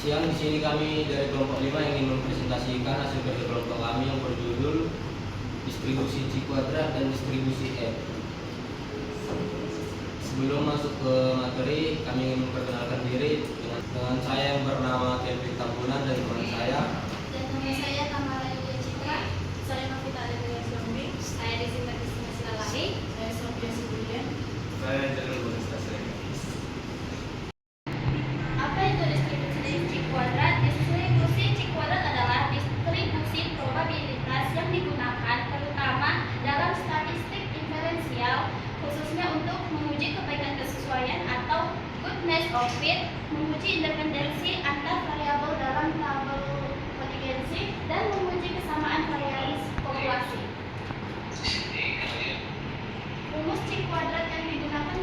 siang di sini kami dari kelompok 5 ingin mempresentasikan hasil kerja kelompok kami yang berjudul distribusi C kuadrat dan distribusi F. Sebelum masuk ke materi, kami ingin memperkenalkan diri dengan saya yang bernama Kelvin Tambunan dan teman saya. Dan nama saya Tamara Yulia Citra. Saya Novita Adelia Zombing. Saya Desita Kristina Silalahi. Saya Sofia Sibulian. Saya Jalur Bonestasi. Apa itu distribusi C kuadrat? Distribusi C kuadrat adalah distribusi probabilitas yang digunakan terutama dalam statistik inferensial, khususnya untuk menguji kebaikan kesesuaian atau goodness of fit, menguji independensi antar variabel dalam tabel kontingensi, dan menguji kesamaan varians populasi. Rumus C kuadrat yang digunakan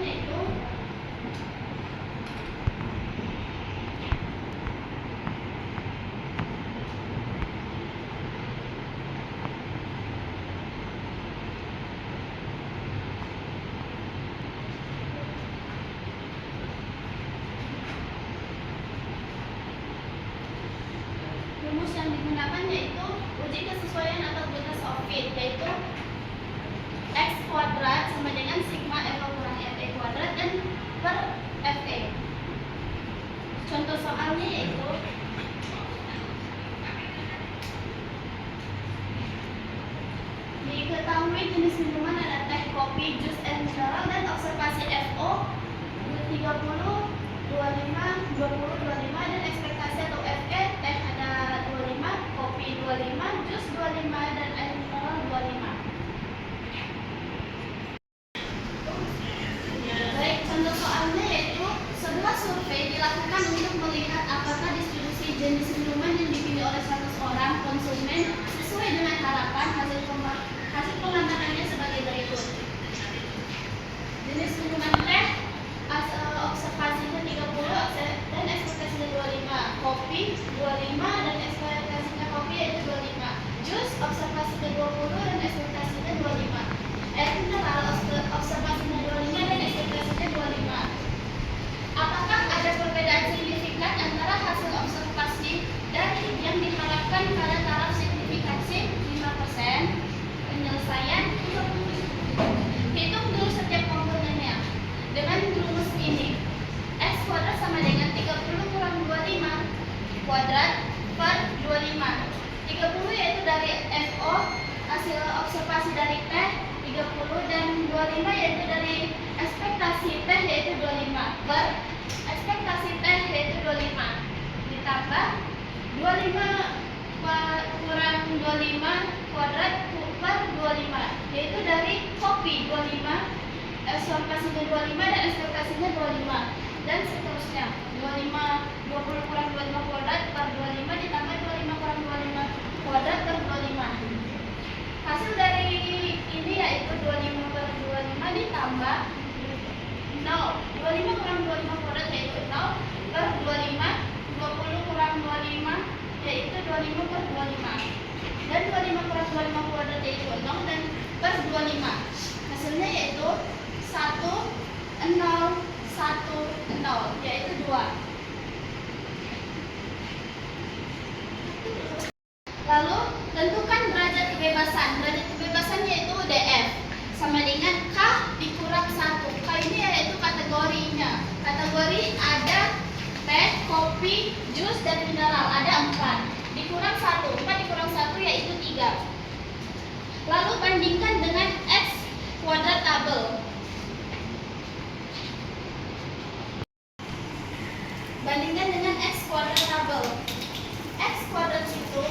yaitu uji kesesuaian atau goodness of fit, yaitu X kuadrat sama dengan sigma F kurang FE kuadrat dan per FE. Contoh soalnya yaitu diketahui jenis minuman ada teh, kopi, jus, dan mineral, dan observasi FO 30, 25, 20, 25, dan ekspektasi atau FE teh ada 25, kopi 25, jus 25, dan air mineral 25. Baik, contoh soalnya yaitu sebuah survei dilakukan untuk melihat apakah distribusi jenis minuman yang dipilih oleh 100 orang konsumen sesuai dengan harapan. Hasil pengamatannya sebagai berikut. Jenis minuman teh observasinya 30 dan ekspektasinya 25, kopi 25 dan ekspektasinya kopi yaitu 25, jus observasinya 20 dan ekspektasinya 25, air mineral observasinya 25 dan ekspektasinya 25. Apakah ada perbedaan signifikan antara hasil observasi dan yang diharapkan pada taraf signifikansi 5%? Penyelesaian, hitung dulu setiap komponennya dengan rumus ini. X kuadrat sama dengan 30 kurang 25 kuadrat per 25. 30 yaitu dari FO, hasil observasi dari T 30, dan 25 yaitu dari ekspektasi T yaitu 25 per ekspektasi T yaitu 25 ditambah 25 kurang 25 kuadrat per 25 yaitu dari kopi 25, ekspektasinya 25 dan ekspektasinya 25, dan seterusnya 20 kurang 25 kuadrat per 25 ditambah 25 kurang 25 kuadrat per 25. Hasil dari ini yaitu 25 per 25 ditambah 0, 25 kurang 25 kuadrat yaitu 0 per 25, 20 kurang 25 yaitu 25 per 25, dan 25 kurang 25 kuadrat yaitu 0 dan per 25. Hasilnya yaitu 1, 0, 1, 0 yaitu 2. Lalu tentukan derajat kebebasan. Derajat kebebasan yaitu DF sama dengan K dikurang 1. K ini yaitu kategorinya. Kategori ada teh, kopi, jus, dan mineral ada 4. Dikurang 1, 4 dikurang 1 yaitu 3. Lalu bandingkan dengan X kuadrat tabel. Bandingkan dengan X kuadrat tabel. X kuadrat itu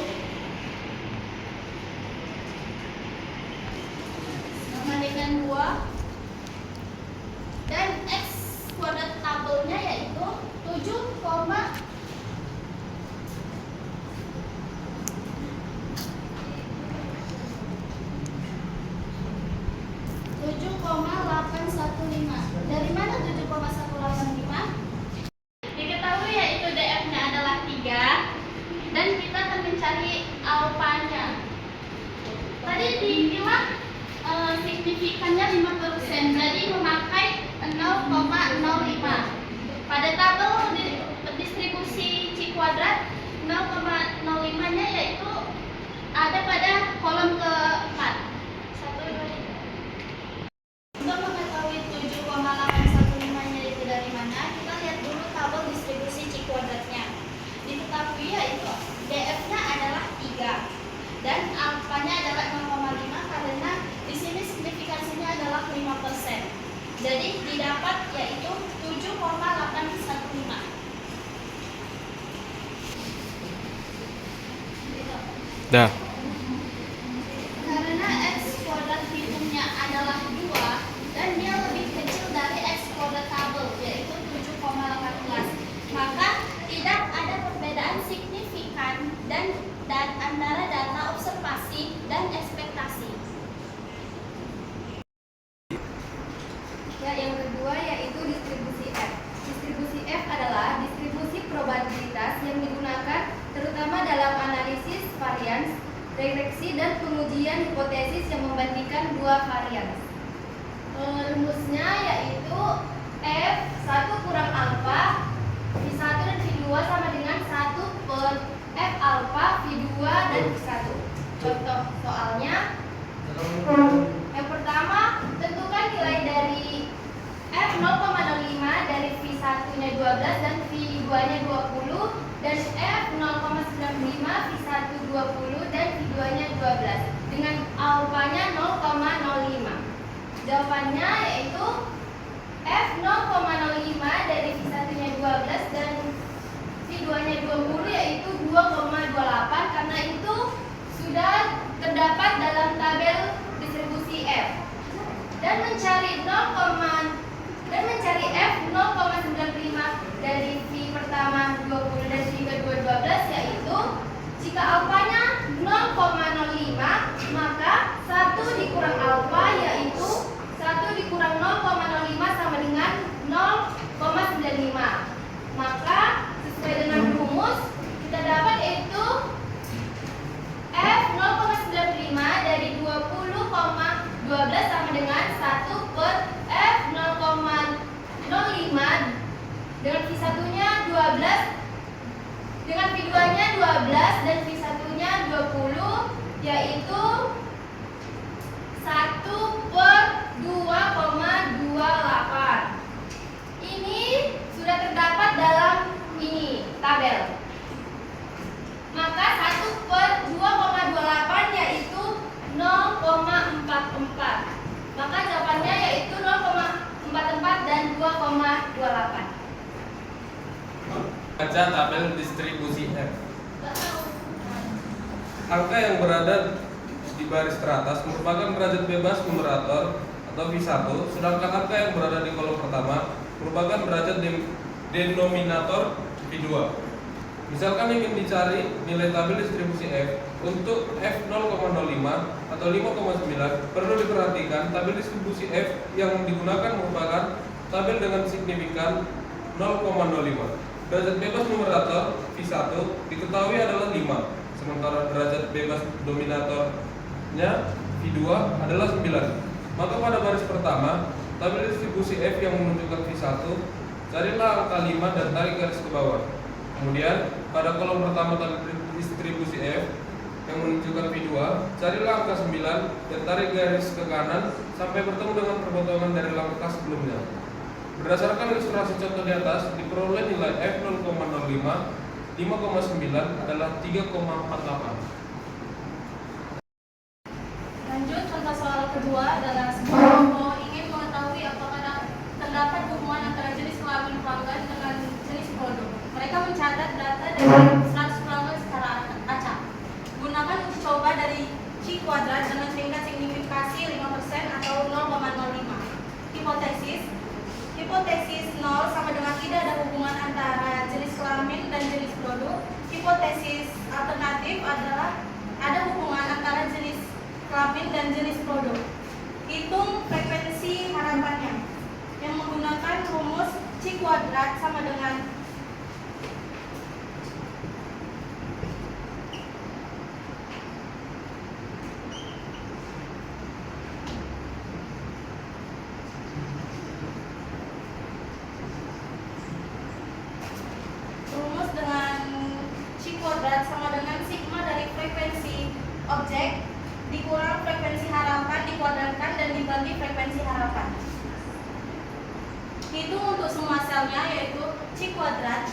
sama dengan 2, dan X kuadrat tabelnya yaitu 7,815. Dari mana 7,185? Diketahui yaitu DF-nya adalah 3 dan kita akan mencari alfanya. Tadi dibilang signifikannya 5%, jadi memakai 0,05. Pada tabel distribusi C kuadrat Jadi didapat yaitu 7,815. Dah. Karena x kuadrat hitungnya adalah 2 dan dia lebih kecil dari x kuadrat tabel yaitu 7,18, maka tidak ada perbedaan signifikan dan antara data observasi dan ekspektasi. Ya, yang kedua yaitu distribusi F. Distribusi F adalah distribusi probabilitas yang digunakan terutama dalam analisis varians, regresi, dan pengujian hipotesis yang membandingkan dua varians. Rumusnya yaitu F1 kurang alfa V1 dan V2 sama dengan 1 per F alfa V2 dan V1. Contoh soalnya, yang pertama, tentukan nilai dari F 0,05 dari V1 nya 12 dan V2 nya 20 dan F 0,95 V1 20 dan V2 nya 12 dengan alfanya 0,05. Jawabannya yaitu F 0,05 dari V1 nya 12 dan V2 nya 20 yaitu 2,28 karena itu sudah terdapat dalam tabel distribusi F. Dan mencari F 0,95 dari V pertama 20 dan V kedua 12 yaitu jika alfanya 0,05 maka 1 dikurang alfa yaitu 1 dikurang 0,05 sama dengan 0,95. Maka sesuai dengan rumus kita dapat yaitu F 0,95 dari 20,12 sama dengan 1 per F 0,05 dengan V1 nya 12 dengan V2 nya 12 dan V1 nya 20 yaitu 1 per 2,28. Ini sudah terdapat dalam ini tabel. Maka 1 per 2,28 yaitu 0,44. Maka jawabannya yaitu 0,44 dan 2,28. Baca tabel distribusi F. Angka yang berada di baris teratas merupakan derajat bebas numerator atau V1, sedangkan angka yang berada di kolom pertama merupakan derajat denominator V2. Misalkan ingin dicari nilai tabel distribusi F untuk F 0,05 atau 5,9, perlu diperhatikan tabel distribusi F yang digunakan merupakan tabel dengan signifikan 0,05. Derajat bebas numerator V1 diketahui adalah 5, sementara derajat bebas dominatornya V2 adalah 9. Maka pada baris pertama, tabel distribusi F yang menunjukkan V1, carilah angka 5 dan tarik garis ke bawah. Kemudian, pada kolom pertama tabel distribusi F yang menunjukkan V2, carilah angka 9 dan tarik garis ke kanan sampai bertemu dengan perpotongan dari langkah sebelumnya. Berdasarkan ilustrasi contoh di atas, diperoleh nilai F 0,05, 5,9 adalah 3,48. Lanjut, contoh soal kedua adalah sebuah kelompok ingin mengetahui apakah terdapat hubungan antara jenis kelamin pelanggan dengan jenis produk. Mereka mencatat data dari 100 pelanggan secara acak. Gunakan uji coba dari C kuadrat dengan tingkat signifikasi 5% atau 0,05. Hipotesis 0 sama dengan tidak ada hubungan antara jenis kelamin dan jenis produk. Hipotesis alternatif adalah ada hubungan antara jenis kelamin dan jenis produk. Hitung frekuensi harapannya yang menggunakan rumus C kuadrat sama dengan sigma dari frekuensi objek dikurang frekuensi harapan dikuadratkan dan dibagi frekuensi harapan. Hitung untuk semua selnya yaitu C kuadrat.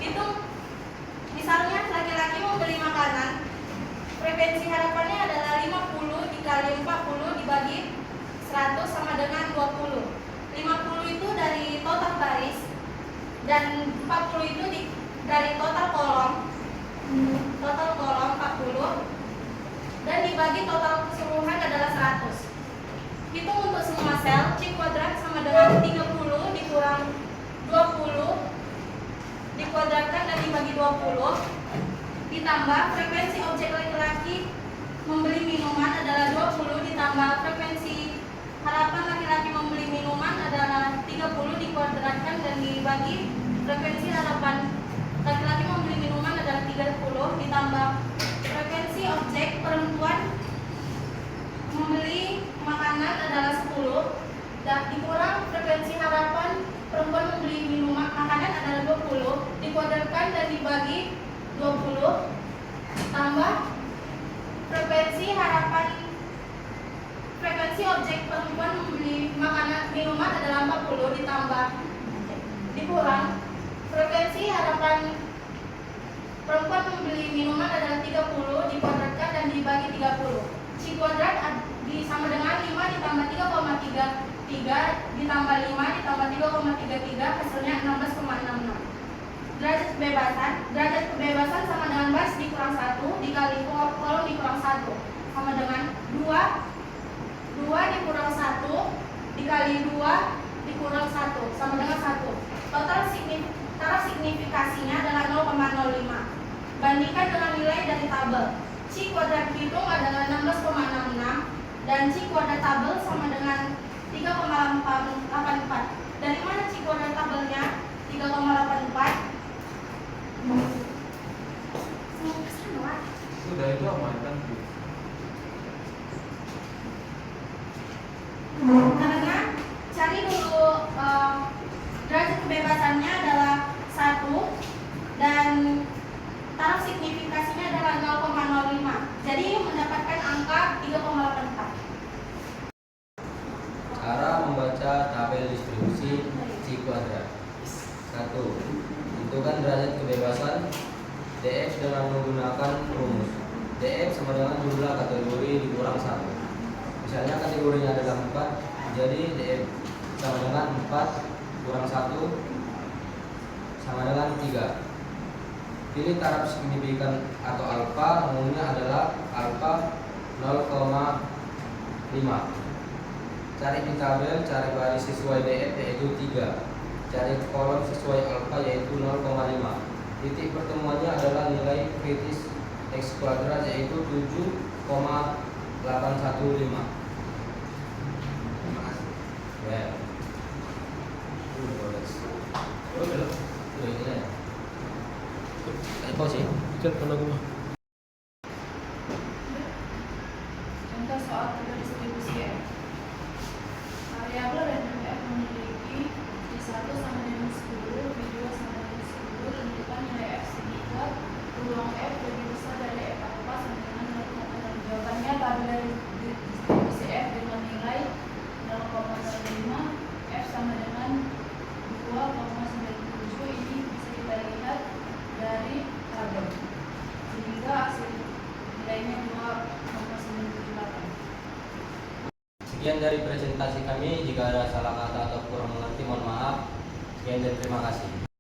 Hitung misalnya laki-laki membeli makanan, frekuensi harapannya adalah 50 dikali 40 dibagi 100 100 sama dengan 20. 50 itu dari total baris dan 40 itu dari total kolom. Total kolom 40 dan dibagi total keseluruhan adalah 100. Hitung untuk semua sel, C kuadrat sama dengan 30 dikurang 20 dikuadratkan dan dibagi 20 ditambah frekuensi objek laki-laki membeli minuman adalah 20 ditambah frekuensi harapan laki-laki membeli minuman adalah 30 dikuadratkan dan dibagi frekuensi harapan laki-laki membeli minuman adalah 30 ditambah frekuensi objek perempuan membeli makanan adalah 10 dan dikurang frekuensi harapan perempuan membeli minuman makanan adalah 20 dikuadratkan dan dibagi 20 tambah frekuensi harapan frekuensi objek perempuan membeli makanan minuman adalah 40 ditambah dikurang frekuensi harapan perempuan membeli minuman adalah 30 dikuadratkan dan dibagi 30. C kuadrat sama dengan 5 ditambah 3,33 ditambah 5 ditambah 3,33 hasilnya 16,66. Derajat kebebasan sama dengan bas dikurang 1 dikali kolom dikurang 1 sama dengan 2 dikurang 1 dikali 2 dikurang 1 sama dengan 1. Taraf signifikasinya adalah 0,05. Bandingkan dengan nilai dari tabel. C kuadrat dihitung adalah 16,66 dan C kuadrat tabel sama dengan 3,84. Dari mana C kuadrat tabelnya? 3,84. Sudah itu amankan. Karena cari dulu derajat kebebasannya adalah 1 dan taraf signifikasinya adalah 0,05. Jadi mendapatkan angka 3,84. Cara membaca tabel distribusi C kuadrat. 1. Tentukan derajat kebebasan df dengan menggunakan rumus. Df sama dengan jumlah kategori dikurang 1. Misalnya kategorinya adalah 4, jadi df sama dengan 4 kurang 1 sama dengan 3. Pilih taraf signifikan atau alfa, umumnya adalah alfa 0,5. Cari di tabel, cari baris sesuai df yaitu 3. Cari kolom sesuai alfa yaitu 0,5. Titik pertemuannya adalah nilai kritis x kuadrat yaitu 7,815. Ya. Sih. Contoh soal tabel distribusi F. Variabel random F memiliki D1 sama dengan 10, D2 sama dengan 10, tentukan nilai F segitiga peluang F lebih besar dari F alpha sama dengan 0,6. Jawabannya tabel distribusi F dengan nilai 0,05, F sama dengan 2,97. Ini bisa kita lihat dari tabel sehingga hasil nilainya 2,978. Sekian dari presentasi kami. Jika ada salah kata atau kurang mengerti, mohon maaf. Sekian dan terima kasih.